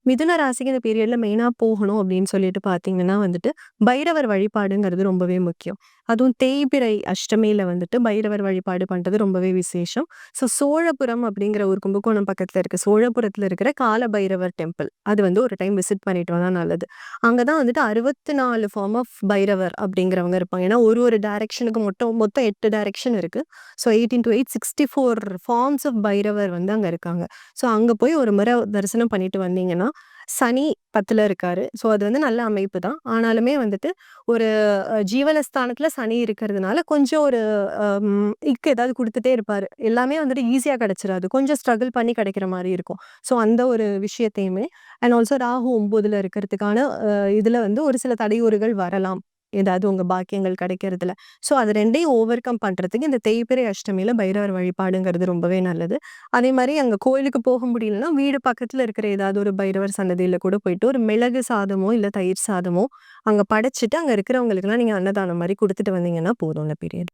மிதுன ராசிக்கு இந்த பீரியட்ல மெயினா போகணும் அப்படின்னு சொல்லிட்டு பார்த்தீங்கன்னா வந்துட்டு, பைரவர் வழிபாடுங்கிறது ரொம்பவே முக்கியம். அதுவும் தேய்பிறை அஷ்டமியில வந்துட்டு பைரவர் வழிபாடு பண்றது ரொம்பவே விசேஷம். சோழபுரம் அப்படிங்கிற ஒரு கும்பகோணம் பக்கத்துல இருக்கு. சோழபுரத்துல இருக்கிற கால பைரவர் டெம்பிள். அது வந்து ஒரு டைம் விசிட் பண்ணிட்டு வந்தா நல்லது. அங்க தான் வந்துட்டு 64 ஃபார்ம் ஆஃப் பைரவர் அப்படிங்கிறவங்க இருப்பாங்க. ஏன்னா ஒரு டைரக்ஷனுக்கு மொத்தம் 8 டைரக்ஷன் இருக்கு. So 18 to 8 64 forms of Bhairavar வந்து அங்க இருக்காங்க. ஸோ அங்க போய் ஒரு முறை தரிசனம் பண்ணிட்டு வந்தீங்கன்னா, சனி 10ல இருக்காரு. ஸோ அது வந்து நல்ல அமைப்பு தான். ஆனாலுமே வந்துட்டு ஒரு ஜீவனஸ்தானத்துல சனி இருக்கிறதுனால கொஞ்சம் ஒரு இக்கு ஏதாவது குடுத்துட்டே இருப்பாரு. எல்லாமே வந்துட்டு ஈஸியா கிடைச்சிராது. கொஞ்சம் ஸ்ட்ரகிள் பண்ணி கிடைக்கிற மாரி இருக்கும். ஸோ அந்த ஒரு விஷயத்தையுமே அண்ட் ஆல்சோ ராகு 9ல இருக்கிறதுக்கான இதுல வந்து ஒரு சில தடையூறுகள் வரலாம். ஏதாவது உங்க பாக்கியங்கள் கிடைக்கிறதுல. ஸோ அது 2யும் ஓவர் கம் பண்றதுக்கு இந்த தேய்பிறை அஷ்டமியில பைரவர் வழிபாடுங்கிறது ரொம்பவே நல்லது. அதே மாரி அங்க கோயிலுக்கு போக முடியலன்னா, வீடு பக்கத்துல இருக்கிற ஏதாவது ஒரு பைரவர் சன்னதியில கூட போயிட்டு ஒரு மிளகு சாதமோ, இல்ல தயிர் சாதமோ அங்க படைச்சுட்டு, அங்க இருக்கிறவங்களுக்கெல்லாம் நீங்க அன்னதானம் மாரி குடுத்துட்டு வந்தீங்கன்னா போதும் அந்த பீரியட்.